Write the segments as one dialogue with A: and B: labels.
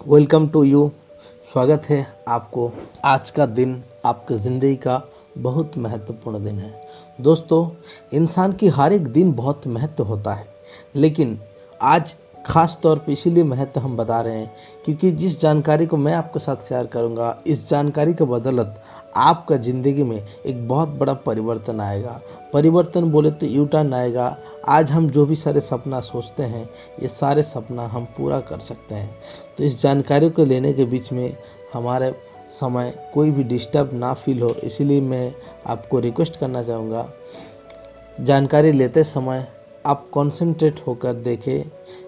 A: Welcome to you. स्वागत है आपको। आज का दिन आपकी ज़िंदगी का बहुत महत्वपूर्ण दिन है। दोस्तों, इंसान की हर एक दिन बहुत महत्व होता है, लेकिन आज ख़ास तौर पे इसीलिए महत्व हम बता रहे हैं क्योंकि जिस जानकारी को मैं आपके साथ शेयर करूंगा, इस जानकारी के बदौलत आपका ज़िंदगी में एक बहुत बड़ा परिवर्तन आएगा। परिवर्तन बोले तो यू टर्न आएगा। आज हम जो भी सारे सपना सोचते हैं, ये सारे सपना हम पूरा कर सकते हैं। तो इस जानकारी को लेने के बीच में हमारे समय कोई भी डिस्टर्ब ना फील हो, इसीलिए मैं आपको रिक्वेस्ट करना चाहूँगा, जानकारी लेते समय आप कंसंट्रेट होकर देखें।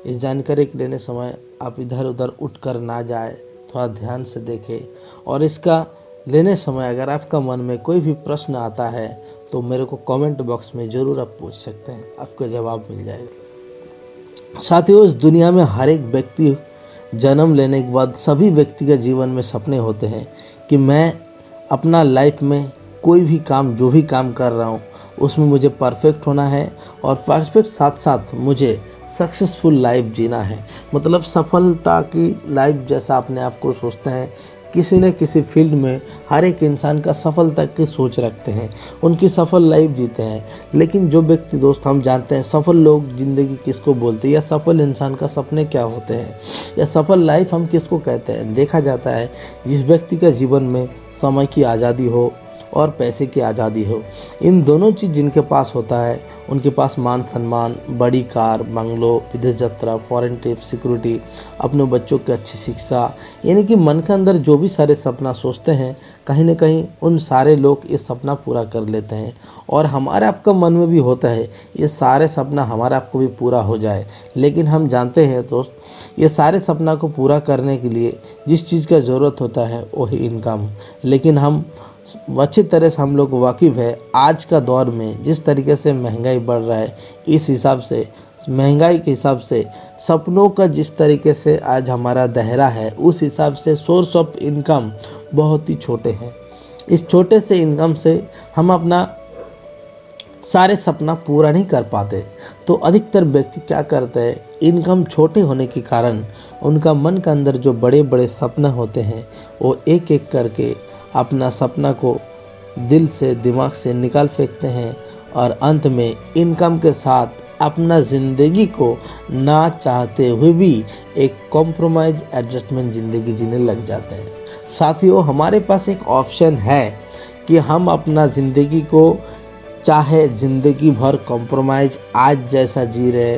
A: इस जानकारी के लेने समय आप इधर उधर उठकर ना जाए, थोड़ा ध्यान से देखें। और इसका लेने समय अगर आपका मन में कोई भी प्रश्न आता है तो मेरे को कमेंट बॉक्स में ज़रूर आप पूछ सकते हैं, आपको जवाब मिल जाएगा। साथियों, इस दुनिया में हर एक व्यक्ति जन्म लेने के बाद सभी व्यक्ति के जीवन में सपने होते हैं कि मैं अपना लाइफ में कोई भी काम, जो भी काम कर रहा हूँ उसमें मुझे परफेक्ट होना है और परफेक्ट साथ साथ मुझे सक्सेसफुल लाइफ जीना है। मतलब सफलता की लाइफ जैसा अपने आप को सोचते हैं। किसी न किसी फील्ड में हर एक इंसान का सफलता की सोच रखते हैं, उनकी सफल लाइफ जीते हैं। लेकिन जो व्यक्ति दोस्त हम जानते हैं सफल लोग ज़िंदगी किसको बोलते हैं, या सफल इंसान का सपने क्या होते हैं, या सफल लाइफ हम किसको कहते हैं, देखा जाता है जिस व्यक्ति का जीवन में समय की आज़ादी हो और पैसे की आज़ादी हो। इन दोनों चीज़ जिनके पास होता है, उनके पास मान सम्मान, बड़ी कार, बंगलो, विदेश यात्रा, फॉरेन ट्रिप, सिक्योरिटी, अपने बच्चों की अच्छी शिक्षा, यानी कि मन के अंदर जो भी सारे सपना सोचते हैं, कहीं ना कहीं उन सारे लोग ये सपना पूरा कर लेते हैं। और हमारे आपका मन में भी होता है ये सारे सपना हमारे आपको भी पूरा हो जाए। लेकिन हम जानते हैं दोस्त, ये सारे सपना को पूरा करने के लिए जिस चीज़ का ज़रूरत होता है वही इनकम। लेकिन हम अच्छी तरह से हम लोग वाकिफ़ है आज का दौर में जिस तरीके से महंगाई बढ़ रहा है, इस हिसाब से महंगाई के हिसाब से सपनों का जिस तरीके से आज हमारा दायरा है, उस हिसाब से सोर्स ऑफ इनकम बहुत ही छोटे हैं। इस छोटे से इनकम से हम अपना सारे सपना पूरा नहीं कर पाते। तो अधिकतर व्यक्ति क्या करते हैं, इनकम छोटे होने के कारण उनका मन के अंदर जो बड़े बड़े सपने होते हैं वो एक एक करके अपना सपना को दिल से, दिमाग से निकाल फेंकते हैं और अंत में इनकम के साथ अपना ज़िंदगी को ना चाहते हुए भी एक कॉम्प्रोमाइज़ एडजस्टमेंट ज़िंदगी जीने लग जाते हैं। साथियों, हमारे पास एक ऑप्शन है कि हम अपना ज़िंदगी को चाहे ज़िंदगी भर कॉम्प्रोमाइज़ आज जैसा जी रहे,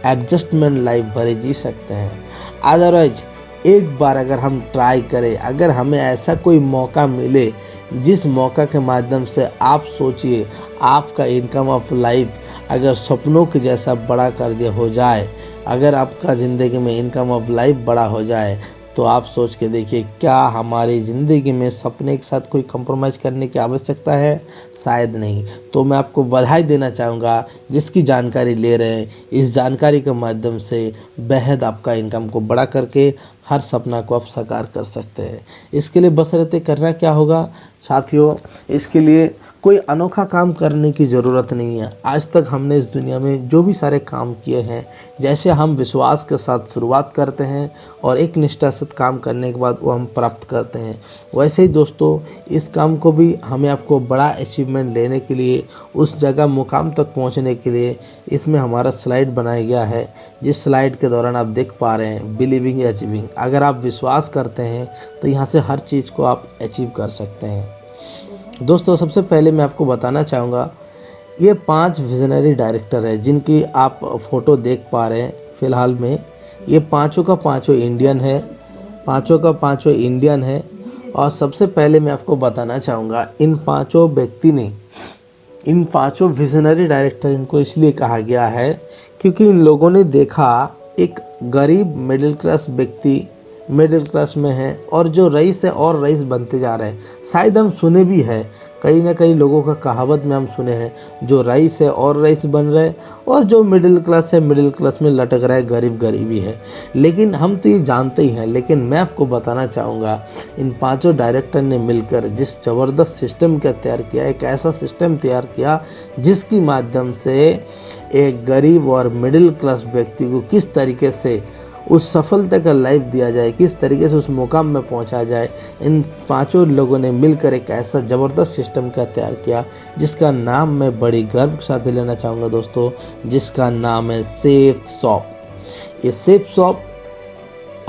A: एडजस्टमेंट लाइफ भरे जी सकते हैं। अदरवाइज एक बार अगर हम ट्राई करें, अगर हमें ऐसा कोई मौका मिले जिस मौका के माध्यम से आप सोचिए आपका इनकम ऑफ लाइफ अगर सपनों के जैसा बड़ा कर दिया हो जाए, अगर आपका ज़िंदगी में इनकम ऑफ लाइफ बड़ा हो जाए, तो आप सोच के देखिए क्या हमारी ज़िंदगी में सपने के साथ कोई कंप्रोमाइज़ करने की आवश्यकता है? शायद नहीं। तो मैं आपको बधाई देना चाहूँगा जिसकी जानकारी ले रहे हैं। इस जानकारी के माध्यम से बेहद आपका इनकम को बड़ा करके हर सपना को आप साकार कर सकते हैं। इसके लिए बशर्ते करना क्या होगा साथियों, इसके लिए कोई अनोखा काम करने की ज़रूरत नहीं है। आज तक हमने इस दुनिया में जो भी सारे काम किए हैं, जैसे हम विश्वास के साथ शुरुआत करते हैं और एक निष्ठा से काम करने के बाद वो हम प्राप्त करते हैं, वैसे ही दोस्तों इस काम को भी हमें आपको बड़ा अचीवमेंट लेने के लिए, उस जगह मुकाम तक पहुंचने के लिए इसमें हमारा स्लाइड बनाया गया है। जिस स्लाइड के दौरान आप देख पा रहे हैं बिलीविंग अचीविंग। अगर आप विश्वास करते हैं तो यहाँ से हर चीज़ को आप अचीव कर सकते हैं। दोस्तों, सबसे पहले मैं आपको बताना चाहूँगा, ये 5 विजनरी डायरेक्टर है जिनकी आप फ़ोटो देख पा रहे हैं फ़िलहाल में। ये पाँचों का पाँचों इंडियन है, पाँचों का पाँचों इंडियन है। और सबसे पहले मैं आपको बताना चाहूँगा, इन पाँचों व्यक्ति ने, इन पाँचों विजनरी डायरेक्टर इनको इसलिए कहा गया है क्योंकि इन लोगों ने देखा एक गरीब मिडिल क्लास व्यक्ति मिडिल क्लास में है और जो रईस है और रईस बनते जा रहे हैं। शायद हम सुने भी है, कहीं ना कहीं लोगों का कहावत में हम सुने हैं, जो रईस है और रईस बन रहे हैं और जो मिडिल क्लास है मिडिल क्लास में लटक रहा है, गरीब गरीबी है। लेकिन हम तो ये जानते ही हैं, लेकिन मैं आपको बताना चाहूँगा इन पांचों डायरेक्टर ने मिलकर जिस ज़बरदस्त सिस्टम का तैयार किया, एक ऐसा सिस्टम तैयार किया जिसकी माध्यम से एक गरीब और मिडिल क्लास व्यक्ति को किस तरीके से उस सफलता का लाइफ दिया जाए, किस तरीके से उस मुकाम में पहुंचा जाए। इन पांचों लोगों ने मिलकर एक ऐसा ज़बरदस्त सिस्टम का तैयार किया जिसका नाम मैं बड़ी गर्व के साथ लेना चाहूँगा दोस्तों, जिसका नाम है सेफ शॉप। ये safe shop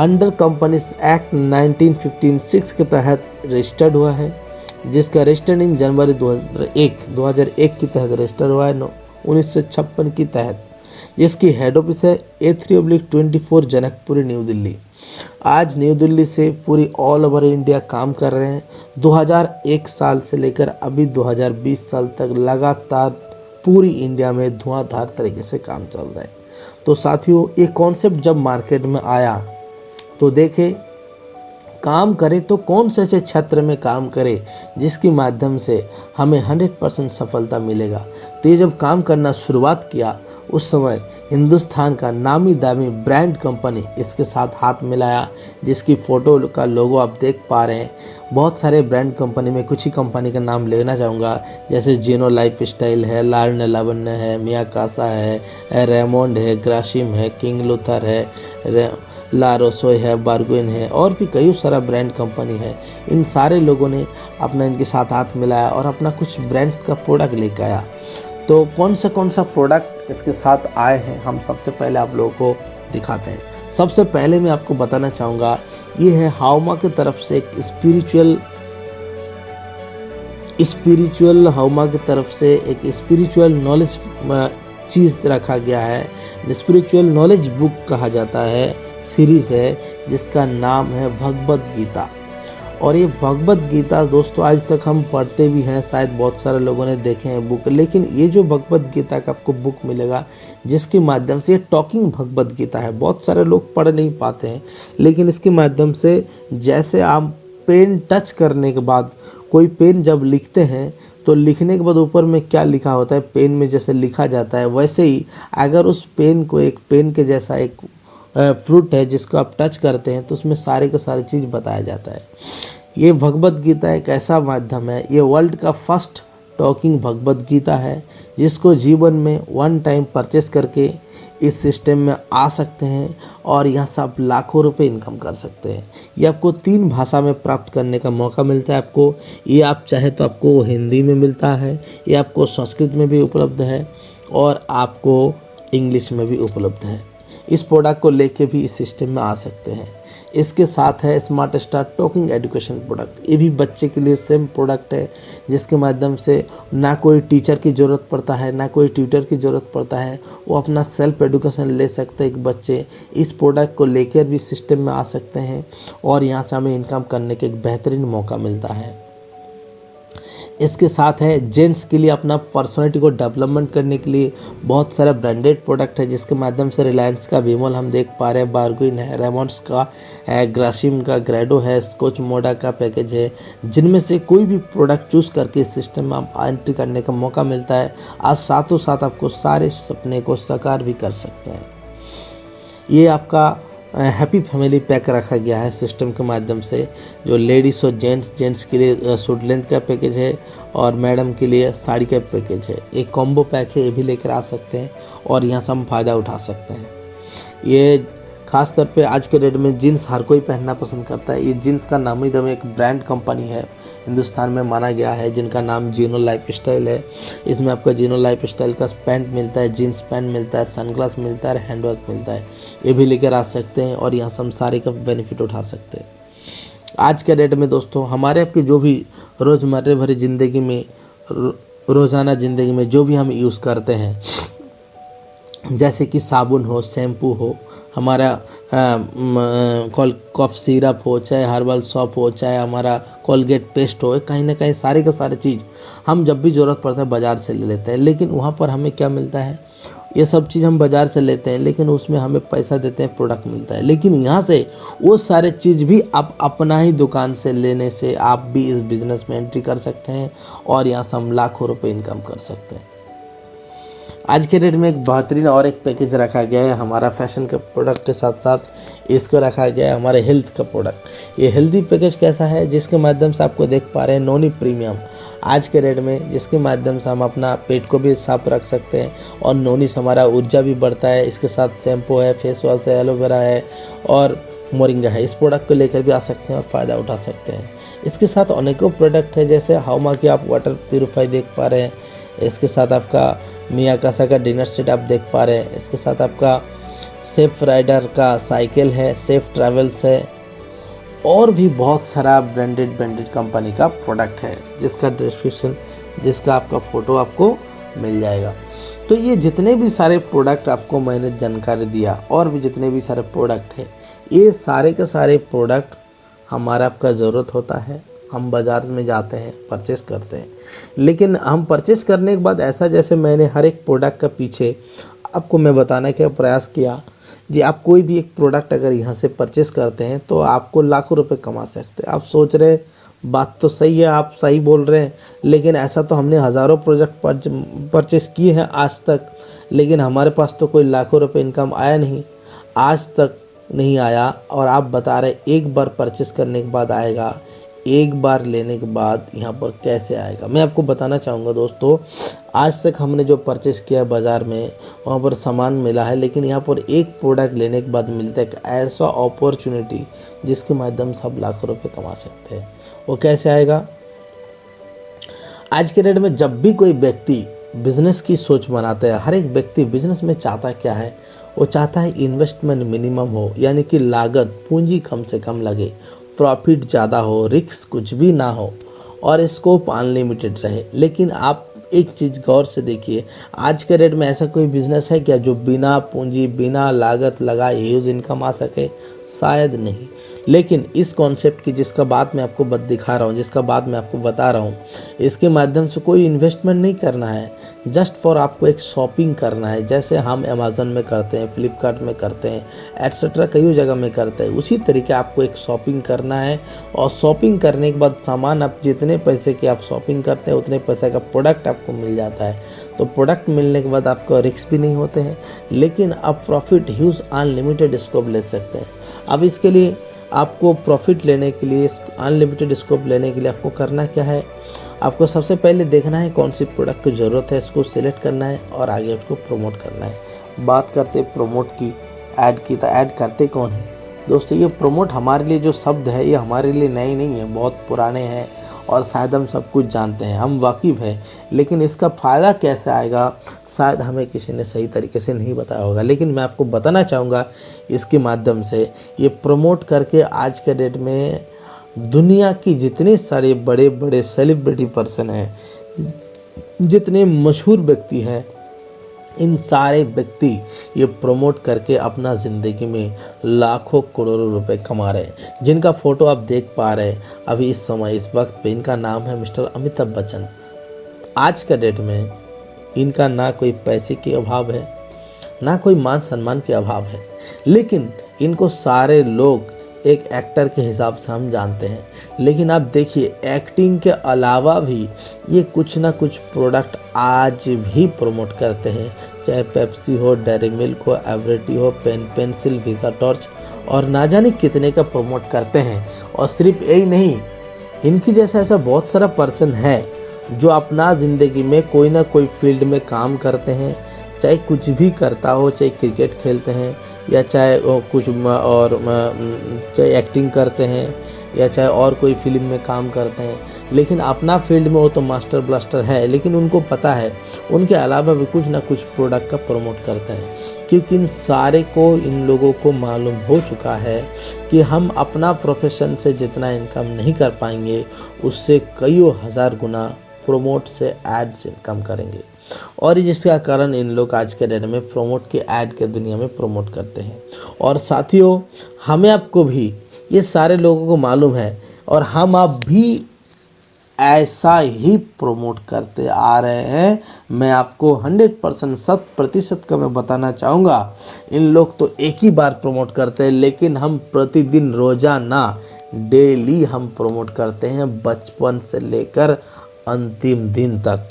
A: under companies act 1956 के तहत रजिस्टर्ड हुआ है, जिसका रजिस्टर्ड जनवरी 2001 के तहत रजिस्टर हुआ है 1956 के तहत, जिसकी हेड ऑफिस है A3/24 जनकपुरी न्यू दिल्ली। आज न्यू दिल्ली से पूरी ऑल ओवर इंडिया काम कर रहे हैं। 2001 साल से लेकर अभी 2020 साल तक लगातार पूरी इंडिया में धुआंधार तरीके से काम चल रहा है। तो साथियों, ये कॉन्सेप्ट जब मार्केट में आया तो देखे काम करे तो कौन से ऐसे क्षेत्र में काम करे जिसके माध्यम से हमें 100% सफलता मिलेगा। तो ये जब काम करना शुरुआत किया उस समय हिंदुस्तान का नामी दामी ब्रांड कंपनी इसके साथ हाथ मिलाया, जिसकी फ़ोटो का लोगो आप देख पा रहे हैं। बहुत सारे ब्रांड कंपनी में कुछ ही कंपनी का नाम लेना चाहूँगा, जैसे जीनो लाइफ स्टाइल है, लार्न लावण्य है, मिया कासा है, रेमोंड है, ग्रासिम है, किंग लूथर है, ला रोसोय है, बार्गुइन है, और भी कई सारा ब्रांड कंपनी है। इन सारे लोगों ने अपना इनके साथ हाथ मिलाया और अपना कुछ ब्रांड्स का प्रोडक्ट लेकर आया। तो कौन सा प्रोडक्ट इसके साथ आए हैं हम सबसे पहले आप लोगों को दिखाते हैं। सबसे पहले मैं आपको बताना चाहूँगा, ये है हाउमा की तरफ से एक स्पिरिचुअल हाउमा की तरफ से एक स्पिरिचुअल नॉलेज चीज़ रखा गया है। स्पिरिचुअल नॉलेज बुक कहा जाता है, सीरीज़ है जिसका नाम है भगवद गीता। और ये भगवद गीता दोस्तों आज तक हम पढ़ते भी हैं, शायद बहुत सारे लोगों ने देखे हैं बुक, लेकिन ये जो भगवद गीता का आपको बुक मिलेगा जिसके माध्यम से ये टॉकिंग भगवद गीता है। बहुत सारे लोग पढ़ नहीं पाते हैं, लेकिन इसके माध्यम से जैसे आप पेन टच करने के बाद, कोई पेन जब लिखते हैं तो लिखने के बाद ऊपर में क्या लिखा होता है, पेन में जैसे लिखा जाता है, वैसे ही अगर उस पेन को एक पेन के जैसा एक फ्रूट है जिसको आप टच करते हैं तो उसमें सारे के सारी चीज़ बताया जाता है। ये भगवद गीता एक ऐसा माध्यम है, ये वर्ल्ड का फर्स्ट टॉकिंग भगवद गीता है, जिसको जीवन में वन टाइम परचेस करके इस सिस्टम में आ सकते हैं और यहाँ से आप लाखों रुपए इनकम कर सकते हैं। ये आपको 3 भाषा में प्राप्त करने का मौका मिलता है आपको। ये आप चाहे तो आपको हिंदी में मिलता है, ये आपको संस्कृत में भी उपलब्ध है और आपको इंग्लिश में भी उपलब्ध है। इस प्रोडक्ट को लेके भी इस सिस्टम में आ सकते हैं। इसके साथ है smart star talking education product. ये भी बच्चे के लिए सेम प्रोडक्ट है, जिसके माध्यम से ना कोई टीचर की ज़रूरत पड़ता है, ना कोई ट्यूटर की ज़रूरत पड़ता है, वो अपना सेल्फ एजुकेशन ले सकते हैं। एक बच्चे इस प्रोडक्ट को लेकर भी सिस्टम में आ सकते हैं और यहाँ से हमें इनकम करने के एक बेहतरीन मौका मिलता है। इसके साथ है जेंट्स के लिए अपना पर्सनालिटी को डेवलपमेंट करने के लिए बहुत सारा ब्रांडेड प्रोडक्ट है, जिसके माध्यम से रिलायंस का विमल हम देख पा रहे हैं, बार्गुइन है, रेमोंड्स का है, ग्रासिम का ग्रेडो है, स्कॉच मोडा का पैकेज है, जिनमें से कोई भी प्रोडक्ट चूज़ करके इस सिस्टम में आप एंट्री करने का मौका मिलता है। आज साथों साथ आपको सारे सपने को साकार भी कर सकते हैं। ये आपका हैप्पी फैमिली पैक रखा गया है सिस्टम के माध्यम से, जो लेडीज़ और जेंट्स के लिए सूट लेंथ का पैकेज है और मैडम के लिए साड़ी का पैकेज है। एक कॉम्बो पैक है, ये भी लेकर आ सकते हैं और यहाँ से हम फ़ायदा उठा सकते हैं। ये खास तौर पे आज के डेट में जीन्स हर कोई पहनना पसंद करता है। ये जीन्स का नामी दामी एक ब्रांड कंपनी है, हिंदुस्तान में माना गया है, जिनका नाम जीनो लाइफ स्टाइल है। इसमें आपका जीनो लाइफ स्टाइल का पैंट मिलता है, जीन्स पैंट मिलता है, सनग्लास मिलता है, हैंडवर्क मिलता है। ये भी लेकर आ सकते हैं और यहाँ से हम सारे का बेनिफिट उठा सकते हैं। आज के डेट में दोस्तों हमारे आपकी जो भी रोज़मर्रा भरी ज़िंदगी में, रोज़ाना ज़िंदगी में जो भी हम यूज़ करते हैं, जैसे कि साबुन हो, शैम्पू हो, हमारा कॉफ सिरप हो, चाहे हर्बल सॉप हो, चाहे हमारा कोलगेट पेस्ट हो, कहीं ना कहीं सारे का सारे चीज़ हम जब भी ज़रूरत पड़ता है बाज़ार से ले लेते हैं। लेकिन वहाँ पर हमें क्या मिलता है, ये सब चीज़ हम बाज़ार से लेते हैं, लेकिन उसमें हमें पैसा देते हैं, प्रोडक्ट मिलता है। लेकिन यहाँ से वो सारे चीज़ भी आप अपना ही दुकान से लेने से आप भी इस बिज़नेस में एंट्री कर सकते हैं और यहाँ से हम लाखों रुपए इनकम कर सकते हैं। आज के डेट में एक बेहतरीन और एक पैकेज रखा गया है हमारा फैशन के प्रोडक्ट के साथ साथ इसको रखा गया है हमारे हेल्थ का प्रोडक्ट। ये हेल्दी पैकेज कैसा है, जिसके माध्यम से आपको देख पा रहे हैं नॉनी प्रीमियम आज के रेट में, जिसके माध्यम से हम अपना पेट को भी साफ रख सकते हैं और नोनी से हमारा ऊर्जा भी बढ़ता है। इसके साथ शैम्पू है, फेस वॉश है, एलोवेरा है और मोरिंगा है। इस प्रोडक्ट को लेकर भी आ सकते हैं और फ़ायदा उठा सकते हैं। इसके साथ अनेकों प्रोडक्ट है, जैसे हाउमा की आप वाटर प्यूरीफाई देख पा रहे हैं। इसके साथ आपका मियाकासा का डिनर सेट आप देख पा रहे हैं। इसके साथ आपका सेफ राइडर का साइकिल है, सेफ ट्रैवल्स है और भी बहुत सारा ब्रांडेड कंपनी का प्रोडक्ट है, जिसका डिस्क्रिप्शन, जिसका आपका फ़ोटो आपको मिल जाएगा। तो ये जितने भी सारे प्रोडक्ट आपको मैंने जानकारी दिया और भी जितने भी सारे प्रोडक्ट हैं, ये सारे के सारे प्रोडक्ट हमारा आपका ज़रूरत होता है। हम बाज़ार में जाते हैं, परचेस करते हैं, लेकिन हम परचेस करने के बाद ऐसा, जैसे मैंने हर एक प्रोडक्ट का पीछे आपको मैं बताने का प्रयास किया जी, आप कोई भी एक प्रोडक्ट अगर यहाँ से परचेस करते हैं तो आपको लाखों रुपए कमा सकते हैं। आप सोच रहे बात तो सही है, आप सही बोल रहे हैं, लेकिन ऐसा तो हमने हज़ारों प्रोडक्ट परचेस किए हैं आज तक, लेकिन हमारे पास तो कोई लाखों रुपए इनकम आया नहीं, आज तक नहीं आया। और आप बता रहे एक बार परचेस करने के बाद आएगा, एक बार लेने के बाद यहाँ पर कैसे आएगा। मैं आपको बताना चाहूँगा दोस्तों, आज तक हमने जो परचेस किया है बाज़ार में, वहाँ पर सामान मिला है, लेकिन यहाँ पर एक प्रोडक्ट लेने के बाद मिलता है एक ऐसा अपॉर्चुनिटी जिसके माध्यम से आप लाखों रुपए कमा सकते हैं। वो कैसे आएगा? आज के डेट में जब भी कोई व्यक्ति बिजनेस की सोच बनाता है, हर एक व्यक्ति बिजनेस में चाहता क्या है, वो चाहता है इन्वेस्टमेंट मिनिमम हो, यानी कि लागत पूंजी कम से कम लगे, प्रॉफिट ज़्यादा हो, रिस्क कुछ भी ना हो और स्कोप अनलिमिटेड रहे। लेकिन आप एक चीज़ गौर से देखिए, आज के रेट में ऐसा कोई बिजनेस है क्या जो बिना पूंजी, बिना लागत लगाए ह्यूज इनकम आ सके? शायद नहीं। लेकिन इस कॉन्सेप्ट की जिसका बात मैं आपको दिखा रहा हूँ, जिसका बात मैं आपको बता रहा हूँ, इसके माध्यम से कोई इन्वेस्टमेंट नहीं करना है, जस्ट फॉर आपको एक शॉपिंग करना है। जैसे हम अमेज़न में करते हैं, फ्लिपकार्ट में करते हैं, एट्सेट्रा कई जगह में करते हैं, उसी तरीके आपको एक शॉपिंग करना है। और शॉपिंग करने के बाद सामान, आप जितने पैसे की आप शॉपिंग करते हैं उतने पैसे का प्रोडक्ट आपको मिल जाता है। तो प्रोडक्ट मिलने के बाद आपको रिस्क भी नहीं होते हैं, लेकिन आप प्रॉफिट ह्यूज अनलिमिटेड स्कोप ले सकते हैं। अब इसके लिए आपको प्रॉफिट लेने के लिए, अनलिमिटेड स्कोप लेने के लिए आपको करना क्या है? आपको सबसे पहले देखना है कौन सी प्रोडक्ट की ज़रूरत है, इसको सिलेक्ट करना है और आगे उसको प्रमोट करना है। बात करते प्रमोट की, ऐड की, तो ऐड करते कौन है दोस्तों? ये प्रमोट हमारे लिए जो शब्द है, ये हमारे लिए नए नहीं है, बहुत पुराने हैं और शायद हम सब कुछ जानते हैं, हम वाकिफ़ हैं, लेकिन इसका फ़ायदा कैसे आएगा शायद हमें किसी ने सही तरीके से नहीं बताया होगा। लेकिन मैं आपको बताना चाहूँगा इसके माध्यम से, ये प्रमोट करके आज के डेट में दुनिया की जितने सारे बड़े बड़े सेलिब्रिटी पर्सन हैं, जितने मशहूर व्यक्ति हैं, इन सारे व्यक्ति ये प्रमोट करके अपना ज़िंदगी में लाखों करोड़ों रुपए कमा रहे हैं। जिनका फ़ोटो आप देख पा रहे हैं अभी इस समय, इस वक्त पे, इनका नाम है मिस्टर अमिताभ बच्चन। आज का डेट में इनका ना कोई पैसे की अभाव है, ना कोई मान सम्मान के अभाव है, लेकिन इनको सारे लोग एक एक्टर के हिसाब से हम जानते हैं। लेकिन आप देखिए, एक्टिंग के अलावा भी ये कुछ ना कुछ प्रोडक्ट आज भी प्रमोट करते हैं, चाहे पेप्सी हो, डेयरी मिल्क हो, एवरेटी हो, पेंसिल, वीज़ा टॉर्च और ना जाने कितने का प्रमोट करते हैं। और सिर्फ यही नहीं, इनकी जैसा ऐसा बहुत सारा पर्सन है जो अपना ज़िंदगी में कोई ना कोई फील्ड में काम करते हैं, चाहे कुछ भी करता हो, चाहे क्रिकेट खेलते हैं या चाहे कुछ और चाहे एक्टिंग करते हैं या चाहे और कोई फिल्म में काम करते हैं, लेकिन अपना फील्ड में वो तो मास्टर ब्लास्टर है, लेकिन उनको पता है उनके अलावा भी कुछ ना कुछ प्रोडक्ट का प्रमोट करते हैं। क्योंकि इन सारे को, इन लोगों को मालूम हो चुका है कि हम अपना प्रोफेशन से जितना इनकम नहीं कर पाएंगे, उससे कईयों हज़ार गुना प्रमोट से ऐड से इनकम करेंगे। और जिसका कारण इन लोग आज के डेट में प्रमोट के ऐड के दुनिया में प्रमोट करते हैं। और साथियों, हमें आपको भी ये सारे लोगों को मालूम है और हम आप भी ऐसा ही प्रमोट करते आ रहे हैं। मैं आपको 100% 100% का मैं बताना चाहूँगा, इन लोग तो एक ही बार प्रमोट करते हैं, लेकिन हम प्रतिदिन, रोज़ाना, डेली हम प्रमोट करते हैं, बचपन से लेकर अंतिम दिन तक।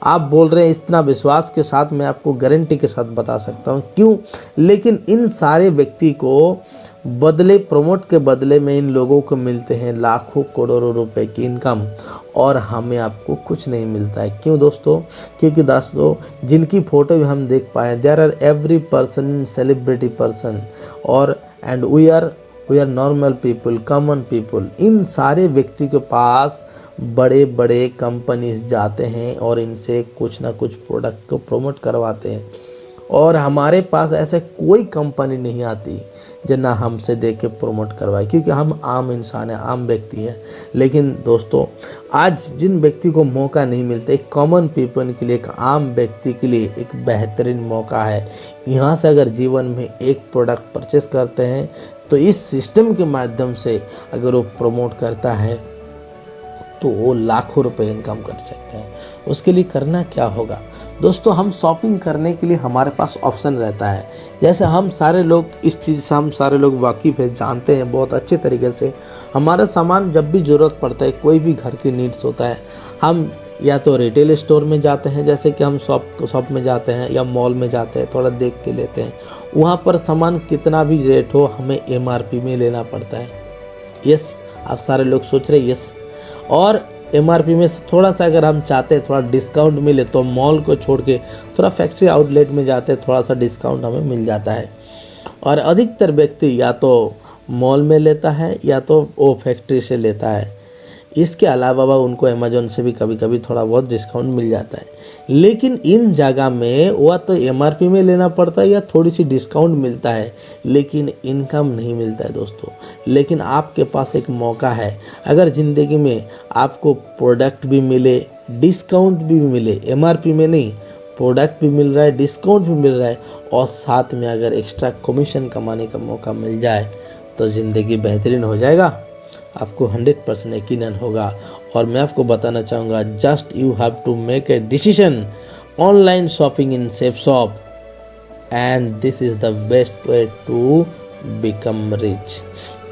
A: आप बोल रहे हैं, इतना विश्वास के साथ मैं आपको गारंटी के साथ बता सकता हूँ। क्यों? लेकिन इन सारे व्यक्ति को बदले प्रमोट के बदले में इन लोगों को मिलते हैं लाखों करोड़ों रुपए की इनकम, और हमें आपको कुछ नहीं मिलता है। क्यों दोस्तों? क्योंकि दोस्तों जिनकी फ़ोटो भी हम देख पाए, there are every person celebrity person, और and we are normal people, common people. इन सारे व्यक्ति के पास बड़े बड़े कंपनीज जाते हैं और इनसे कुछ ना कुछ प्रोडक्ट को प्रमोट करवाते हैं, और हमारे पास ऐसे कोई कंपनी नहीं आती जो ना हमसे देख के प्रमोट करवाए, क्योंकि हम आम इंसान हैं, आम व्यक्ति हैं। लेकिन दोस्तों आज जिन व्यक्ति को मौका नहीं मिलता, एक कॉमन पीपल के लिए, एक आम व्यक्ति के लिए एक बेहतरीन मौका है। यहाँ से अगर जीवन में एक प्रोडक्ट परचेस करते हैं तो इस सिस्टम के माध्यम से अगर वो प्रमोट करता है तो वो लाखों रुपए इनकम कर सकते हैं। उसके लिए करना क्या होगा दोस्तों? हम शॉपिंग करने के लिए हमारे पास ऑप्शन रहता है। जैसे हम सारे लोग इस चीज़ से हम सारे लोग वाकिफ़ है, जानते हैं बहुत अच्छे तरीके से। हमारा सामान जब भी ज़रूरत पड़ता है, कोई भी घर की नीड्स होता है, हम या तो रिटेल स्टोर में जाते हैं, जैसे कि हम शॉप में जाते हैं या मॉल में जाते हैं, थोड़ा देख के लेते हैं। वहाँ पर सामान कितना भी रेट हो हमें MRP में लेना पड़ता है। यस, आप सारे लोग सोच रहे यस। और MRP में से थोड़ा सा अगर हम चाहते हैं थोड़ा डिस्काउंट मिले तो मॉल को छोड़ के थोड़ा फैक्ट्री आउटलेट में जाते हैं, थोड़ा सा डिस्काउंट हमें मिल जाता है। और अधिकतर व्यक्ति या तो मॉल में लेता है या तो वो फैक्ट्री से लेता है। इसके अलावा उनको अमेज़न से भी कभी कभी थोड़ा बहुत डिस्काउंट मिल जाता है। लेकिन इन जगह में वह तो MRP में लेना पड़ता है या थोड़ी सी डिस्काउंट मिलता है, लेकिन इनकम नहीं मिलता है दोस्तों। लेकिन आपके पास एक मौका है, अगर ज़िंदगी में आपको प्रोडक्ट भी मिले, डिस्काउंट भी मिले, MRP में नहीं, प्रोडक्ट भी मिल रहा है, डिस्काउंट भी मिल रहा है, और साथ में अगर एक्स्ट्रा कमीशन कमाने का मौका मिल जाए तो ज़िंदगी बेहतरीन हो जाएगा। आपको 100% यकीनन होगा। और मैं आपको बताना चाहूँगा, just you have to make a decision, online shopping in safe shop, and this is the best way to become rich.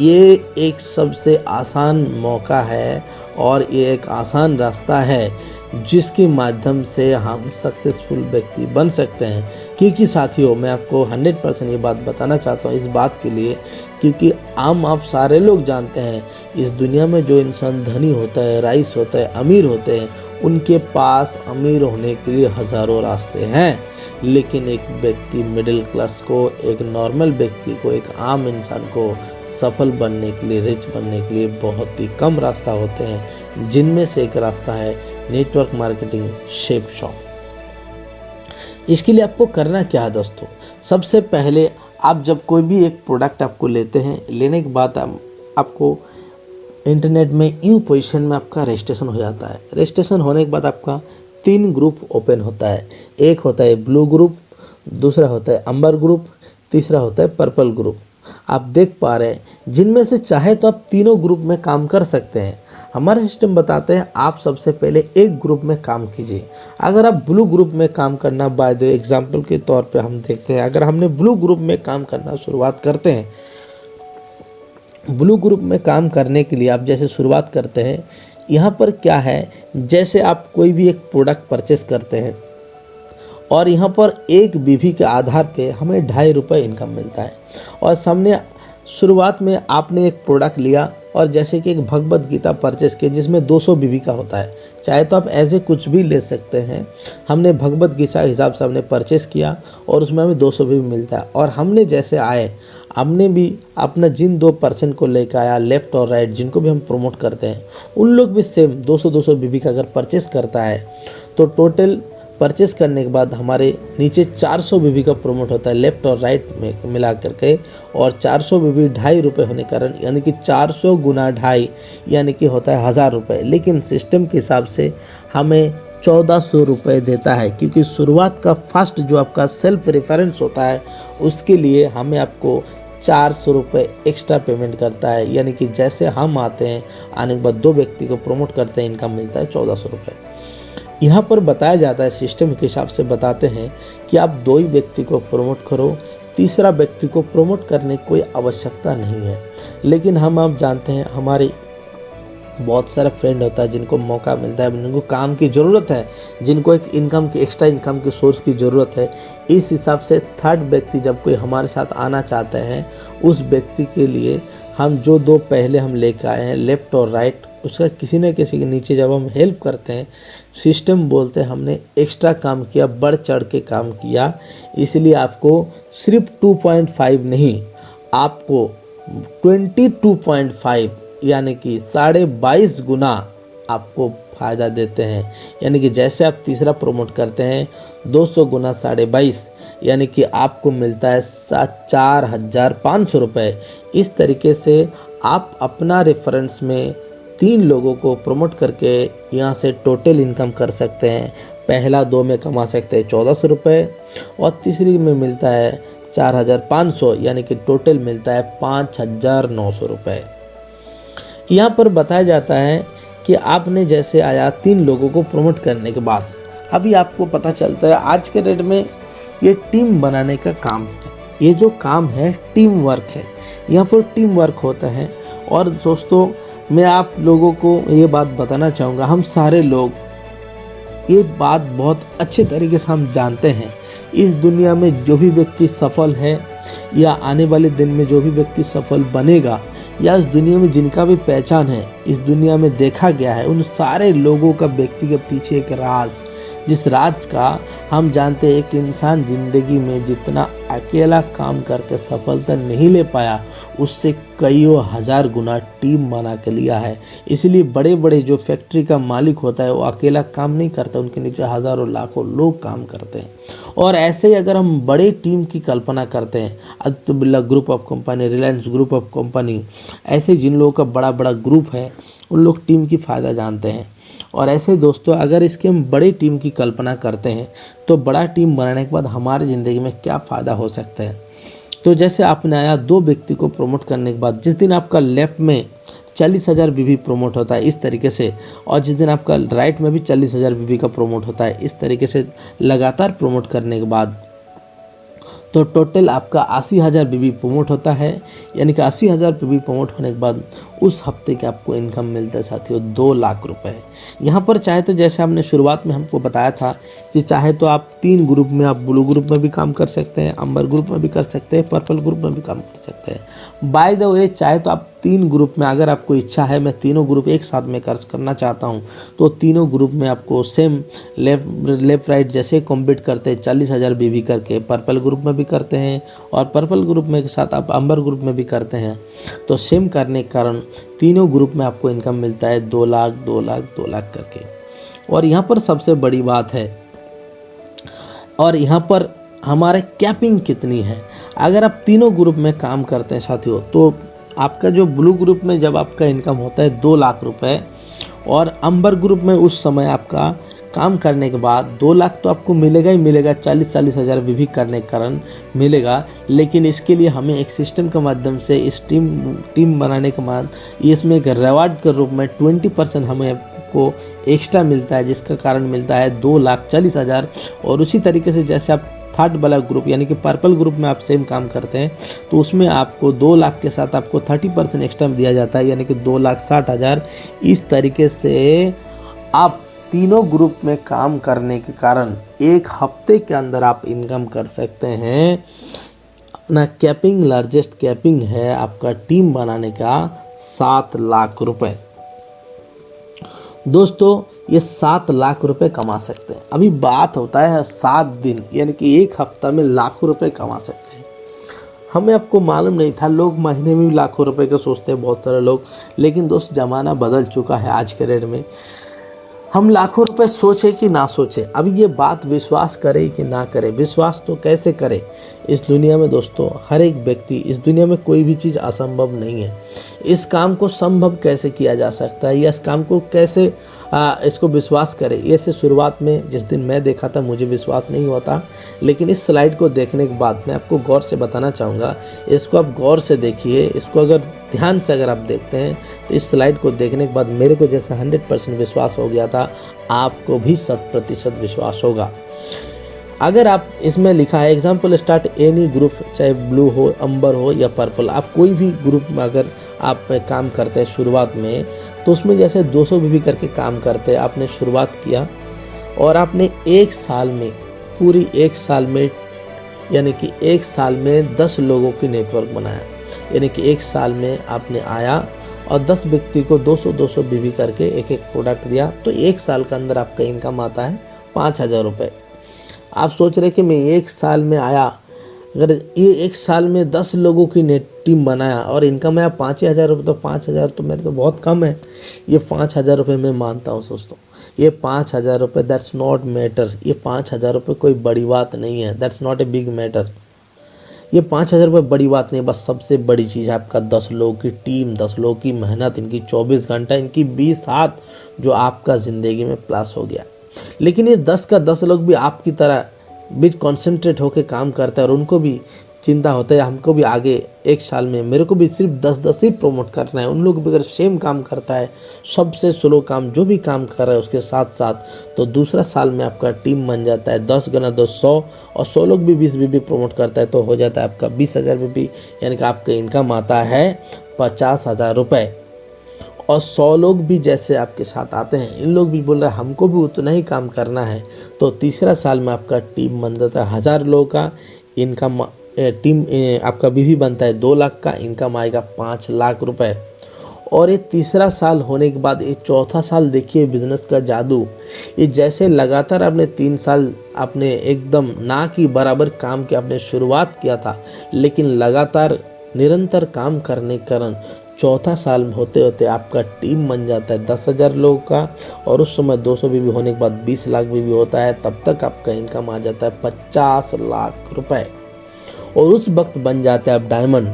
A: ये एक सबसे आसान मौका है और ये एक आसान रास्ता है जिसके माध्यम से हम सक्सेसफुल व्यक्ति बन सकते हैं। क्योंकि साथियों मैं आपको 100% ये बात बताना चाहता हूँ, इस बात के लिए क्योंकि आप सारे लोग जानते हैं इस दुनिया में जो इंसान धनी होता है, राइस होता है, अमीर होते हैं, उनके पास अमीर होने के लिए हज़ारों रास्ते हैं। लेकिन एक व्यक्ति मिडिल क्लास को, एक नॉर्मल व्यक्ति को, एक आम इंसान को सफल बनने के लिए, रिच बनने के लिए बहुत ही कम रास्ता होते हैं, जिनमें से एक रास्ता है नेटवर्क मार्केटिंग सेफ शॉप। इसके लिए आपको करना क्या है दोस्तों? सबसे पहले आप जब कोई भी एक प्रोडक्ट आपको लेते हैं, लेने के बाद आपको इंटरनेट में यू पोजीशन में आपका रजिस्ट्रेशन हो जाता है। रजिस्ट्रेशन होने के बाद आपका 3 ग्रुप ओपन होता है। एक होता है ब्लू ग्रुप, दूसरा होता है अंबर ग्रुप, तीसरा होता है पर्पल ग्रुप। आप देख पा रहे हैं, जिनमें से चाहे तो आप तीनों ग्रुप में काम कर सकते हैं। हमारा सिस्टम बताते हैं आप सबसे पहले एक ग्रुप में काम कीजिए। अगर आप ब्लू ग्रुप में काम करना, बाय द एग्जाम्पल के तौर पे हम देखते हैं, अगर हमने ब्लू ग्रुप में काम करना शुरुआत करते हैं, ब्लू ग्रुप में काम करने के लिए आप जैसे शुरुआत करते हैं, यहाँ पर क्या है, जैसे आप कोई भी एक प्रोडक्ट परचेस करते हैं और यहाँ पर एक बीवी के आधार पे हमें 2.5 रुपये इनकम मिलता है। और सामने शुरुआत में आपने एक प्रोडक्ट लिया और जैसे कि एक भगवत गीता परचेस की जिसमें 200 बीवी का होता है, चाहे तो आप ऐसे कुछ भी ले सकते हैं। हमने भगवत गीता के हिसाब से हमने परचेस किया और उसमें हमें 200 बीवी मिलता है। और हमने जैसे आए, हमने भी अपना जिन 2% को लेकर आया, लेफ़्ट और राइट, जिनको भी हम प्रमोट करते हैं, उन लोग भी सेम 200 बीवी का अगर परचेस करता है तो टोटल परचेस करने के बाद हमारे नीचे 400 बीवी का प्रमोट होता है, लेफ़्ट और राइट में मिला करके। और 400 बीवी 2.5 रुपये होने के कारण यानी कि 400 गुना 2.5 यानी कि होता है 1000 रुपये। लेकिन सिस्टम के हिसाब से हमें 1400 रुपये देता है, क्योंकि शुरुआत का फर्स्ट जो आपका सेल्फ रेफरेंस होता है उसके लिए हमें आपको 400 रुपये एक्स्ट्रा पेमेंट करता है। यानी कि जैसे हम आते हैं, आने के बाद 2 व्यक्ति को प्रमोट करते हैं, इनकम मिलता है 1400 रुपये। यहाँ पर बताया जाता है, सिस्टम के हिसाब से बताते हैं कि आप 2 ही व्यक्ति को प्रमोट करो, तीसरा व्यक्ति को प्रमोट करने की कोई आवश्यकता नहीं है। लेकिन हम आप जानते हैं बहुत सारे फ्रेंड होता है जिनको मौका मिलता है, जिनको काम की ज़रूरत है, जिनको एक इनकम की एक्स्ट्रा इनकम की सोर्स की ज़रूरत है। इस हिसाब से थर्ड व्यक्ति जब कोई हमारे साथ आना चाहते हैं, उस व्यक्ति के लिए हम जो दो पहले हम लेकर आए हैं लेफ़्ट और राइट, उसका किसी न किसी के नीचे जब हम हेल्प करते हैं, सिस्टम बोलते हैं हमने एक्स्ट्रा काम किया, बढ़ चढ़ के काम किया, इसलिए आपको सिर्फ 2.5 नहीं, आपको 22.5 यानी कि 22.5 गुना आपको फ़ायदा देते हैं। यानी कि जैसे आप तीसरा प्रमोट करते हैं 200 गुना 22.5 यानी कि आपको मिलता है 4,500 रुपये। इस तरीके से आप अपना रेफरेंस में 3 लोगों को प्रमोट करके यहाँ से टोटल इनकम कर सकते हैं। पहला 2 में कमा सकते हैं 1400 रुपये और तीसरी में मिलता है 4,500 यानी कि टोटल मिलता है 5,900 रुपये। यहाँ पर बताया जाता है कि आपने जैसे आया 3 लोगों को प्रमोट करने के बाद अभी आपको पता चलता है आज के डेट में ये टीम बनाने का काम है। ये जो काम है टीम वर्क है, यहाँ पर टीम वर्क होता है। और दोस्तों मैं आप लोगों को ये बात बताना चाहूँगा, हम सारे लोग ये बात बहुत अच्छे तरीके से हम जानते हैं, इस दुनिया में जो भी व्यक्ति सफल है या आने वाले दिन में जो भी व्यक्ति सफल बनेगा या इस दुनिया में जिनका भी पहचान है, इस दुनिया में देखा गया है, उन सारे लोगों का व्यक्ति के पीछे एक राज, जिस राज का हम जानते हैं एक इंसान ज़िंदगी में जितना अकेला काम करके सफलता नहीं ले पाया, उससे कईयों हजार गुना टीम बना के लिया है। इसलिए बड़े बड़े जो फैक्ट्री का मालिक होता है वो अकेला काम नहीं करता, उनके नीचे हज़ारों लाखों लोग काम करते हैं। और ऐसे ही अगर हम बड़े टीम की कल्पना करते हैं, Aditya Birla group of company, Reliance group of company, ऐसे जिन लोगों का बड़ा बड़ा ग्रुप है उन लोग टीम की फ़ायदा जानते हैं। और ऐसे दोस्तों अगर इसके हम बड़ी टीम की कल्पना करते हैं तो बड़ा टीम बनाने के बाद हमारी ज़िंदगी में क्या फ़ायदा हो सकता है। तो जैसे आपने आया 2 व्यक्ति को प्रमोट करने के बाद जिस दिन आपका लेफ़्ट में 40,000 बीबी प्रमोट होता है इस तरीके से, और जिस दिन आपका राइट में भी 40,000 बीबी का प्रमोट होता है इस तरीके से लगातार प्रमोट करने के बाद तो टोटल आपका 80,000 बीबी प्रमोट होता है। यानी कि 80,000 बीबी प्रमोट होने के बाद उस हफ्ते के आपको इनकम मिलता है साथियों 2 लाख रुपए। यहाँ पर चाहे तो जैसे हमने शुरुआत में हमको बताया था कि चाहे तो आप 3 ग्रुप में, आप ब्लू ग्रुप में भी काम कर सकते हैं, अंबर ग्रुप में भी कर सकते हैं, पर्पल ग्रुप में भी काम कर सकते हैं। बाय द वे चाहे तो आप 3 ग्रुप में, अगर आपको इच्छा है मैं तीनों ग्रुप एक साथ में करना चाहता हूँ तो तीनों ग्रुप में आपको सेम लेफ्ट राइट जैसे कॉम्पीट करते हैं 40,000 बीबी करके पर्पल ग्रुप में भी करते हैं और पर्पल ग्रुप में के साथ आप अंबर ग्रुप में भी करते हैं, तो सेम करने के कारण तीनों ग्रुप में आपको इनकम मिलता है 2 लाख 2 लाख 2 लाख करके। और यहाँ पर सबसे बड़ी बात है, और यहाँ पर हमारे कैपिंग कितनी है। अगर आप तीनों ग्रुप में काम करते हैं साथियों तो आपका जो ब्लू ग्रुप में जब आपका इनकम होता है 2 लाख रुपए और अंबर ग्रुप में उस समय आपका काम करने के बाद 2 लाख तो आपको मिलेगा ही मिलेगा, 40,000 बीवी करने के कारण मिलेगा। लेकिन इसके लिए हमें एक सिस्टम के माध्यम से इस टीम बनाने के बाद इसमें एक रिवार्ड के रूप में 20% हमें को एक्स्ट्रा मिलता है, जिसका कारण मिलता है 2,40,000। और उसी तरीके से जैसे आप थर्ड वाला ग्रुप यानी कि पर्पल ग्रुप में आप सेम काम करते हैं तो उसमें आपको 2 लाख के साथ आपको 30% एक्स्ट्रा दिया जाता है यानी कि 2,60,000। इस तरीके से आप तीनों ग्रुप में काम करने के कारण एक हफ्ते के अंदर आप इनकम कर सकते हैं। अपना कैपिंग लार्जेस्ट कैपिंग है आपका टीम बनाने का 7 लाख रुपए। दोस्तों ये 7 लाख रुपए कमा सकते हैं। अभी बात होता है 7 दिन यानी कि एक हफ्ता में लाखों रुपए कमा सकते हैं। हमें आपको मालूम नहीं था, लोग महीने में भी लाखों रुपए का सोचते हैं बहुत सारे लोग, लेकिन दोस्त ज़माना बदल चुका है आज के डेट में। हम लाखों रुपए सोचे कि ना सोचे, अभी ये बात विश्वास करे कि ना करे, विश्वास तो कैसे करे। इस दुनिया में दोस्तों हर एक व्यक्ति, इस दुनिया में कोई भी चीज़ असंभव नहीं है। इस काम को संभव कैसे किया जा सकता है या इस काम को कैसे इसको विश्वास करें। ऐसे शुरुआत में जिस दिन मैं देखा था मुझे विश्वास नहीं होता, लेकिन इस स्लाइड को देखने के बाद मैं आपको गौर से बताना चाहूँगा। इसको आप गौर से देखिए, इसको अगर ध्यान से अगर आप देखते हैं तो इस स्लाइड को देखने के बाद मेरे को जैसा 100% विश्वास हो गया था, आपको भी 100% विश्वास होगा। अगर आप इसमें लिखा है एग्जाम्पल स्टार्ट एनी ग्रुप, चाहे ब्लू हो, अंबर हो या पर्पल, आप कोई भी ग्रुप में अगर आप काम करते हैं शुरुआत में तो उसमें जैसे 200 बीबी करके काम करते हैं, आपने शुरुआत किया और आपने एक साल में, पूरी एक साल में, यानी कि एक साल में 10 लोगों की नेटवर्क बनाया। यानी कि एक साल में आपने आया और 10 व्यक्ति को 200-200 बीबी करके एक एक प्रोडक्ट दिया, तो एक साल के अंदर आपका इनकम आता है 5,000 रुपये। आप सोच रहे कि मैं एक साल में आया, अगर ये एक साल में 10 लोगों की नेट टीम बनाया और इनकम आया 5,000 रुपये, तो 5,000 तो मेरे तो बहुत कम है। ये 5,000 रुपये मैं मानता हूँ दोस्तों, ये 5,000 रुपये दैट्स नॉट मैटर। ये 5,000 रुपये कोई बड़ी बात नहीं है, that's not a big matter. ये 5,000 रुपये बड़ी बात नहीं, बस सबसे बड़ी चीज़ है आपका 10 लोगों की टीम, 10 लोगों की मेहनत, इनकी 24 घंटा, इनकी 20 हाथ जो आपका ज़िंदगी में प्लस हो गया। लेकिन ये 10 का 10 लोग भी आपकी तरह भी कॉन्सेंट्रेट होकर काम करते हैं और उनको भी चिंता होता है हमको भी आगे एक साल में मेरे को भी सिर्फ 10-10 ही प्रमोट करना है। उन लोग भी अगर सेम काम करता है, सबसे स्लो काम जो भी काम कर रहा है उसके साथ साथ, तो दूसरा साल में आपका टीम बन जाता है 10 गुना 200 और 100 लोग भी 20 बीबी प्रमोट करता है, तो हो जाता है आपका 20,000 बीबी। यानी कि आपका इनकम आता है 50,000 रुपये। और 100 लोग भी जैसे आपके साथ आते हैं, इन लोग भी बोल रहे हैं हमको भी उतना ही काम करना है, तो तीसरा साल में आपका टीम बन जाता है 1,000 लोगों का इनकम। टीम आपका बीवी बनता है 2 लाख का, इनकम आएगा 5 लाख रुपए। और ये तीसरा साल होने के बाद ये चौथा साल देखिए बिजनेस का जादू। ये जैसे लगातार आपने 3 साल आपने एकदम ना की बराबर काम किया, आपने शुरुआत किया था, लेकिन लगातार निरंतर काम करने के कारण चौथा साल होते होते आपका टीम बन जाता है 10,000 लोगों का, और उस समय 200 बीबी होने के बाद 20 लाख बीबी होता है, तब तक आपका इनकम आ जाता है 50 लाख रुपए। और उस वक्त बन जाते हैं आप डायमंड,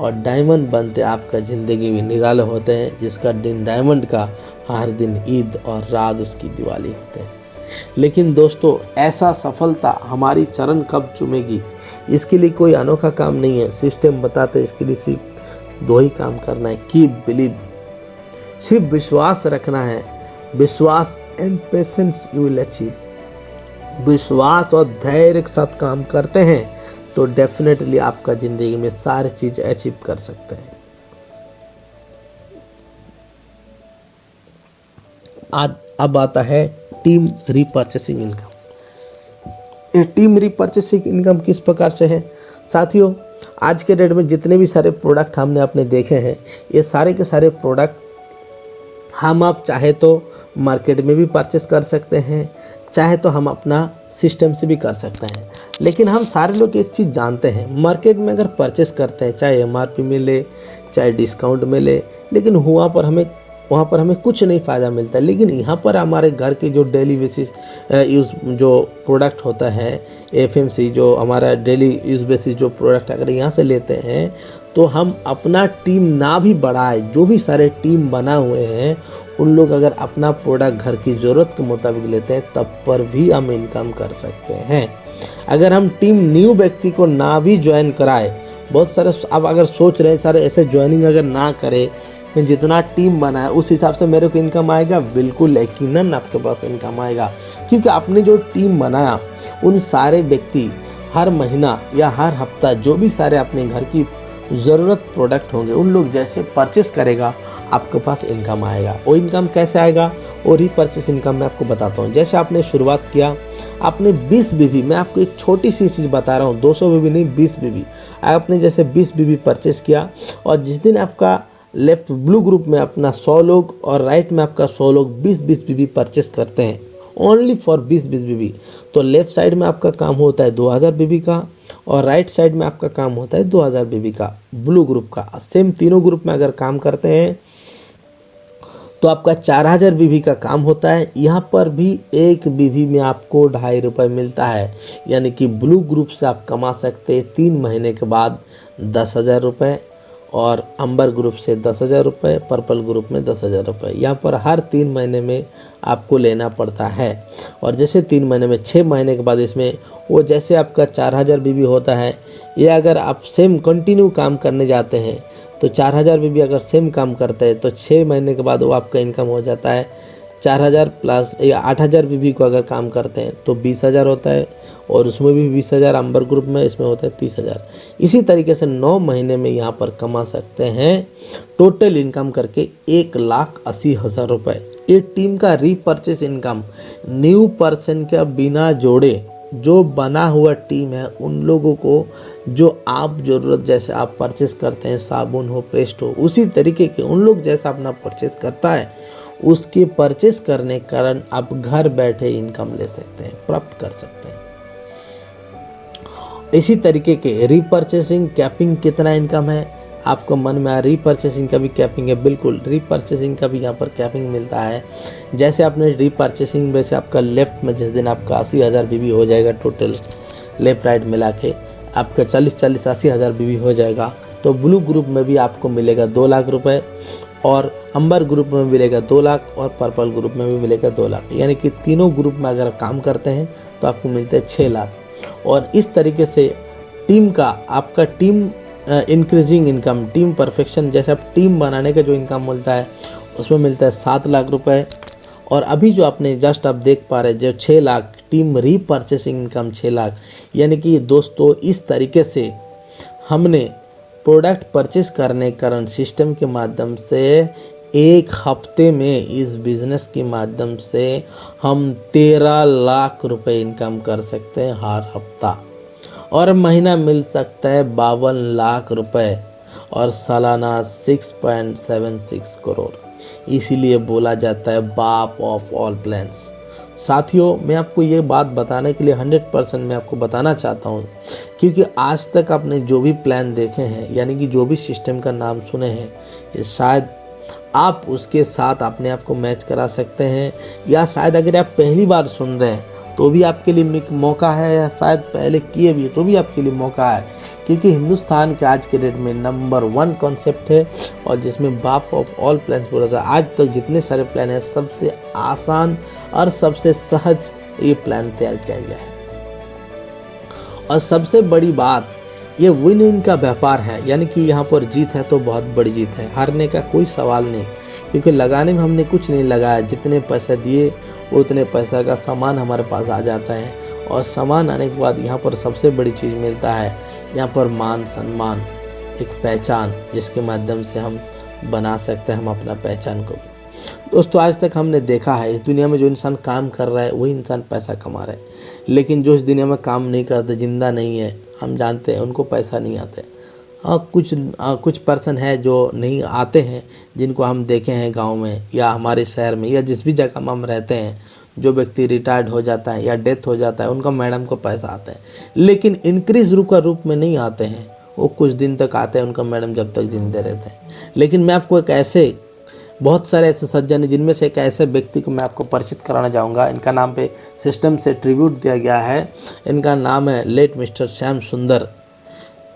A: और डायमंड बनते आपका ज़िंदगी भी निराले होते हैं, जिसका दिन डायमंड का हर दिन ईद और रात उसकी दिवाली होते हैं। लेकिन दोस्तों ऐसा सफलता हमारी चरण कब चूमेगी, इसके लिए कोई अनोखा काम नहीं है, सिस्टम बताते इसके लिए सिर्फ 2 ही काम करना है, कीप बिलीव, सिर्फ विश्वास रखना है। विश्वास and patience you will achieve. विश्वास और धैर्य के साथ काम करते हैं तो डेफिनेटली आपका ज़िंदगी में सारी चीज़ अचीव कर सकते हैं। आज अब आता है टीम रीपर्चेसिंग इनकम। ये टीम रीपर्चेसिंग इनकम किस प्रकार से है साथियों, आज के डेट में जितने भी सारे प्रोडक्ट हमने अपने देखे हैं, ये सारे के सारे प्रोडक्ट हम आप चाहे तो मार्केट में भी परचेस कर सकते हैं, चाहे तो हम अपना सिस्टम से भी कर सकते हैं। लेकिन हम सारे लोग एक चीज़ जानते हैं, मार्केट में अगर परचेस करते हैं, चाहे MRP में ले, चाहे डिस्काउंट में ले, लेकिन वहाँ पर हमें कुछ नहीं फ़ायदा मिलता है। लेकिन यहाँ पर हमारे घर के जो डेली बेसिस यूज़ जो प्रोडक्ट होता है, FMC जो हमारा डेली यूज़ बेसिस जो प्रोडक्ट अगर यहाँ से लेते हैं, तो हम अपना टीम ना भी बढ़ाए, जो भी सारे टीम बना हुए हैं उन लोग अगर अपना प्रोडक्ट घर की ज़रूरत के मुताबिक लेते हैं, तब पर भी हम इनकम कर सकते हैं। अगर हम टीम न्यू व्यक्ति को ना भी ज्वाइन कराए, बहुत सारे अब अगर सोच रहे हैं सारे ऐसे ज्वाइनिंग अगर ना करे, जितना टीम बनाए उस हिसाब से मेरे को इनकम आएगा, बिल्कुल यकीनन आपके पास इनकम आएगा। क्योंकि आपने जो टीम बनाया, उन सारे व्यक्ति हर महीना या हर हफ्ता जो भी सारे अपने घर की ज़रूरत प्रोडक्ट होंगे, उन लोग जैसे परचेस करेगा आपके पास इनकम आएगा। वो इनकम कैसे आएगा, और रीपरचेस इनकम मैं आपको बताता हूँ। जैसे आपने शुरुआत किया, आपने 20 बीबी, मैं आपको एक छोटी सी चीज़ बता रहा हूँ, 200 बीबी नहीं 20 बीबी, आपने जैसे 20 बीबी परचेस किया, और जिस दिन आपका लेफ्ट ब्लू ग्रुप में अपना 100 लोग और राइट में आपका 100 लोग 20-20 बीबी परचेस करते हैं, ओनली फॉर 20-20 बीबी, तो लेफ्ट साइड में आपका काम होता है 2000 बीबी का, और राइट साइड में आपका काम होता है 2000 बीबी का, ब्लू ग्रुप का। सेम तीनों ग्रुप में अगर काम करते हैं तो आपका 4000 बीबी का काम होता है। यहाँ पर भी एक बीबी में आपको 2.5 रुपये मिलता है, यानी कि ब्लू ग्रुप से आप कमा सकते हैं 3 महीने के बाद 10,000 रुपये, और अंबर ग्रुप से 10,000 रुपये, पर्पल ग्रुप में 10,000 रुपये। यहाँ पर हर 3 महीने में आपको लेना पड़ता है। और जैसे 3 महीने में 6 महीने के बाद इसमें वो जैसे आपका 4000 बीबी होता है, ये अगर आप सेम कंटिन्यू काम करने जाते हैं तो 4000 बीबी अगर सेम काम करते हैं तो 6 महीने के बाद वो आपका इनकम हो जाता है 4000 प्लस या 8000 बीबी को अगर काम करते हैं तो 20,000 होता है, और उसमें भी 20,000 अंबर ग्रुप में, इसमें होता है 30,000। इसी तरीके से 9 महीने में यहाँ पर कमा सकते हैं टोटल इनकम करके 1,80,000 रुपये। ये टीम का रीपर्चेस इनकम न्यू पर्सन का बिना जोड़े जो बना हुआ टीम है, उन लोगों को जो आप ज़रूरत जैसे आप परचेस करते हैं, साबुन हो, पेस्ट हो, उसी तरीके के उन लोग जैसा अपना परचेस करता है, उसके परचेस करने के कारण आप घर बैठे इनकम ले सकते हैं, प्राप्त कर सकते हैं। इसी तरीके के रीपर्चेसिंग कैपिंग कितना इनकम है आपको मन में आया, रीपर्चेसिंग का भी कैपिंग है, बिल्कुल रीपर्चेसिंग का भी यहाँ पर कैपिंग मिलता है। जैसे आपने रीपर्चेसिंग में से आपका लेफ्ट में जिस दिन आपका 80,000 बीबी हो जाएगा, टोटल लेफ्ट राइट मिला के आपका 40 80,000 बीबी हो जाएगा, तो ब्लू ग्रुप में भी आपको मिलेगा 2 लाख रुपए, और अंबर ग्रुप में मिलेगा 2 लाख, और पर्पल ग्रुप में भी मिलेगा 2 लाख। यानी कि तीनों ग्रुप में अगर आप काम करते हैं तो आपको मिलते हैं 6 लाख। और इस तरीके से टीम का आपका team increasing income, team perfection, जैसे आप टीम बनाने का जो इनकम मिलता है उसमें मिलता है 7 लाख रुपए। और अभी जो आपने जस्ट आप देख पा रहे जो 6 लाख टीम रीपर्चेसिंग इनकम 6 लाख, यानी कि दोस्तों इस तरीके से हमने प्रोडक्ट परचेस करने के कारण सिस्टम के माध्यम से एक हफ्ते में इस बिजनेस के माध्यम से हम 13 लाख रुपए इनकम कर सकते हैं हर हफ्ता, और महीना मिल सकता है 52 लाख रुपए, और सालाना 6.76 करोड़। इसीलिए बोला जाता है बाप ऑफ ऑल प्लान्स। साथियों, मैं आपको ये बात बताने के लिए 100% मैं आपको बताना चाहता हूँ, क्योंकि आज तक आपने जो भी प्लान देखे हैं, यानी कि जो भी सिस्टम का नाम सुने हैं, ये शायद आप उसके साथ अपने आप को मैच करा सकते हैं, या शायद अगर आप पहली बार सुन रहे हैं तो भी आपके लिए मौका है, या शायद पहले किए भी तो भी आपके लिए मौका है, क्योंकि हिंदुस्तान के आज के डेट में नंबर 1 कॉन्सेप्ट है, और जिसमें बाप ऑफ ऑल प्लान्स बोला था। आज तक जितने सारे प्लान हैं सबसे आसान और सबसे सहज ये प्लान तैयार किया गया है। और सबसे बड़ी बात, ये विन विन का व्यापार है, यानी कि यहाँ पर जीत है तो बहुत बड़ी जीत है, हारने का कोई सवाल नहीं, क्योंकि लगाने में हमने कुछ नहीं लगाया, जितने पैसे दिए उतने पैसा का सामान हमारे पास आ जाता है, और सामान आने के बाद यहाँ पर सबसे बड़ी चीज़ मिलता है, यहाँ पर मान सम्मान, एक पहचान, जिसके माध्यम से हम बना सकते हैं हम अपना पहचान को। दोस्तों, आज तक हमने देखा है इस दुनिया में जो इंसान काम कर रहा है वही इंसान पैसा कमा रहा है, लेकिन जो इस दुनिया में काम नहीं करते, जिंदा नहीं है, हम जानते हैं उनको पैसा नहीं आता है। हाँ, कुछ पर्सन है जो नहीं आते हैं, जिनको हम देखे हैं गांव में या हमारे शहर में या जिस भी जगह में हम रहते हैं, जो व्यक्ति रिटायर्ड हो जाता है या डेथ हो जाता है, उनका मैडम को पैसा आता है, लेकिन इंक्रीज रूप में नहीं आते हैं, वो कुछ दिन तक आते हैं उनका मैडम जब तक जिंदे रहते हैं। लेकिन मैं आपको एक ऐसे बहुत सारे ऐसे सज्जन हैं, जिनमें से एक ऐसे व्यक्ति को मैं आपको परिचित कराना चाहूँगा। इनका नाम पे सिस्टम से ट्रिब्यूट दिया गया है। इनका नाम है लेट मिस्टर श्याम सुंदर,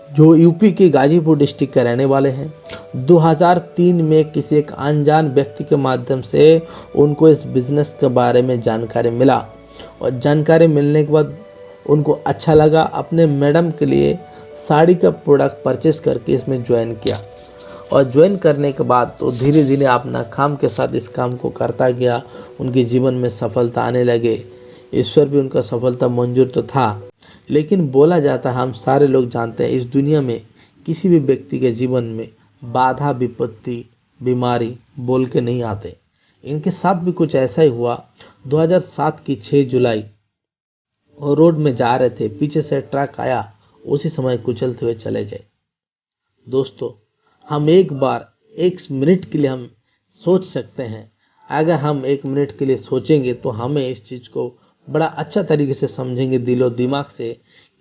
A: जो यूपी के गाजीपुर डिस्ट्रिक्ट के रहने वाले हैं। 2003 में किसी एक अनजान व्यक्ति के माध्यम से उनको इस बिज़नेस के बारे में जानकारी मिला, और जानकारी मिलने के बाद उनको अच्छा लगा, अपने मैडम के लिए साड़ी का प्रोडक्ट परचेस करके इसमें ज्वाइन किया, और ज्वाइन करने के बाद तो धीरे धीरे अपना काम के साथ इस काम को करता गया। उनके जीवन में सफलता आने लगे, ईश्वर भी उनका सफलता मंजूर तो था, लेकिन बोला जाता है, हम सारे लोग जानते हैं, इस दुनिया में किसी भी व्यक्ति के जीवन में बाधा, विपत्ति, बीमारी बोल के नहीं आते। इनके साथ भी कुछ ऐसा ही हुआ। 2007 की 6 जुलाई वो रोड में जा रहे थे, पीछे से ट्रक आया, उसी समय कुचलते हुए चले गए। दोस्तों, हम एक बार 1 मिनट के लिए हम सोच सकते हैं, अगर हम 1 मिनट के लिए सोचेंगे तो हमें इस चीज़ को बड़ा अच्छा तरीके से समझेंगे दिलो दिमाग से।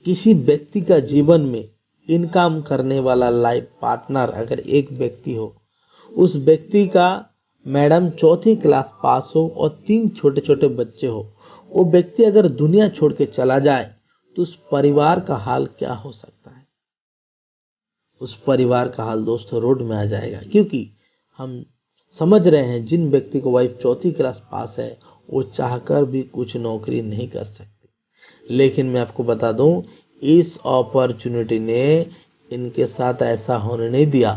A: किसी व्यक्ति का जीवन में इनकम करने वाला लाइफ पार्टनर अगर एक व्यक्ति हो, उस व्यक्ति का मैडम 4th क्लास पास हो और 3 छोटे छोटे बच्चे हो, वो व्यक्ति अगर दुनिया छोड़ के चला जाए तो उस परिवार का हाल क्या हो सकता है? उस परिवार का हाल दोस्तों रोड में आ जाएगा, क्योंकि हम समझ रहे हैं जिन व्यक्ति को वाइफ 4th क्लास पास है वो चाहकर भी कुछ नौकरी नहीं कर सकते। लेकिन मैं आपको बता दूं, इस अपॉर्चुनिटी ने इनके साथ ऐसा होने नहीं दिया।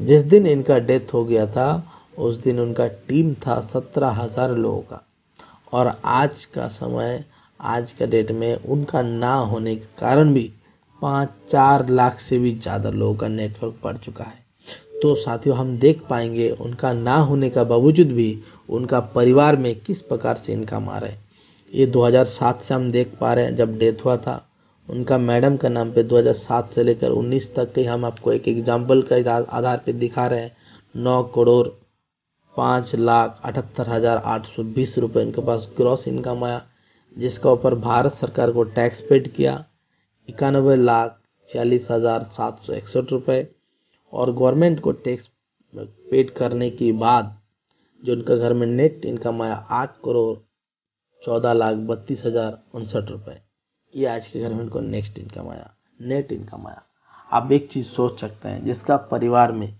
A: जिस दिन इनका डेथ हो गया था उस दिन उनका टीम था 17,000 लोगों का। और आज का समय, आज का डेट में उनका ना होने के कारण भी 5-4 लाख से भी ज़्यादा लोगों का नेटवर्क बढ़ चुका है। तो साथियों, हम देख पाएंगे उनका ना होने का बावजूद भी उनका परिवार में किस प्रकार से इनकम आ रहा है। ये 2007 से हम देख पा रहे हैं, जब डेथ हुआ था उनका मैडम का नाम पे 2007 से लेकर 19 तक के हम आपको एक एग्जाम्पल के आधार पे दिखा रहे हैं। 9,05,78,820 रुपये इनके पास ग्रॉस इनकम आया, जिसका ऊपर भारत सरकार को टैक्स पेड किया 91,40,761 रुपये, और गवर्नमेंट को टैक्स पेड करने के बाद जो उनका घर में नेट इनकम आया 8,14,32,059 रुपये। ये आज के घर में उनको नेक्स्ट इनकम आया, नेट इनकम आया। आप एक चीज़ सोच सकते हैं, जिसका परिवार में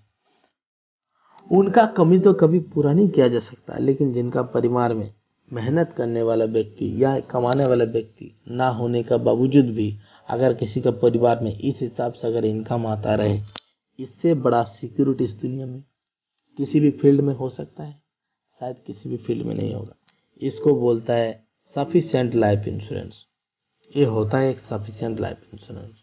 A: उनका कमी तो कभी पूरा नहीं किया जा सकता, लेकिन जिनका परिवार में मेहनत करने वाला व्यक्ति या कमाने वाला व्यक्ति ना होने का बावजूद भी अगर किसी का परिवार में इस हिसाब से अगर इनकम आता रहे, इससे बड़ा सिक्योरिटी इस दुनिया में किसी भी फील्ड में हो सकता है? शायद किसी भी फील्ड में नहीं होगा। इसको बोलता है सफिशिएंट लाइफ इंश्योरेंस। ये होता है एक सफिशिएंट लाइफ इंश्योरेंस।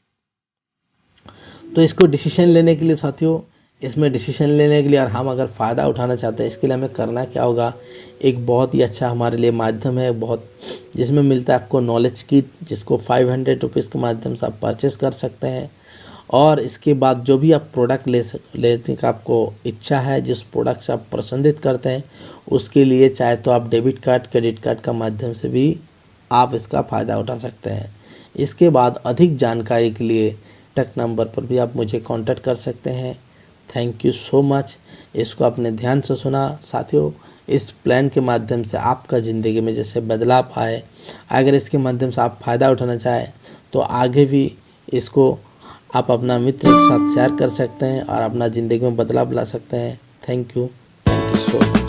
A: तो इसको डिसीजन लेने के लिए साथियों, इसमें डिसीजन लेने के लिए और हम अगर फ़ायदा उठाना चाहते हैं, इसके लिए हमें करना क्या होगा? एक बहुत ही अच्छा हमारे लिए माध्यम है, बहुत, जिसमें मिलता है आपको नॉलेज किट, जिसको 500 रुपीज़ के माध्यम से आप परचेस कर सकते हैं। और इसके बाद जो भी आप प्रोडक्ट लेने का आपको इच्छा है, जिस प्रोडक्ट से आप पसंदीद करते हैं, उसके लिए चाहे तो आप डेबिट कार्ड, क्रेडिट कार्ड का माध्यम से भी आप इसका फ़ायदा उठा सकते हैं। इसके बाद अधिक जानकारी के लिए टक नंबर पर भी आप मुझे कांटेक्ट कर सकते हैं। Thank you so much. इसको आपने ध्यान से सुना साथियों। इस प्लान के माध्यम से आपका ज़िंदगी में जैसे बदलाव आए, अगर इसके माध्यम से आप फ़ायदा उठाना चाहें तो आगे भी इसको आप अपना मित्र के साथ शेयर कर सकते हैं और अपना ज़िंदगी में बदलाव ला सकते हैं। Thank you so much.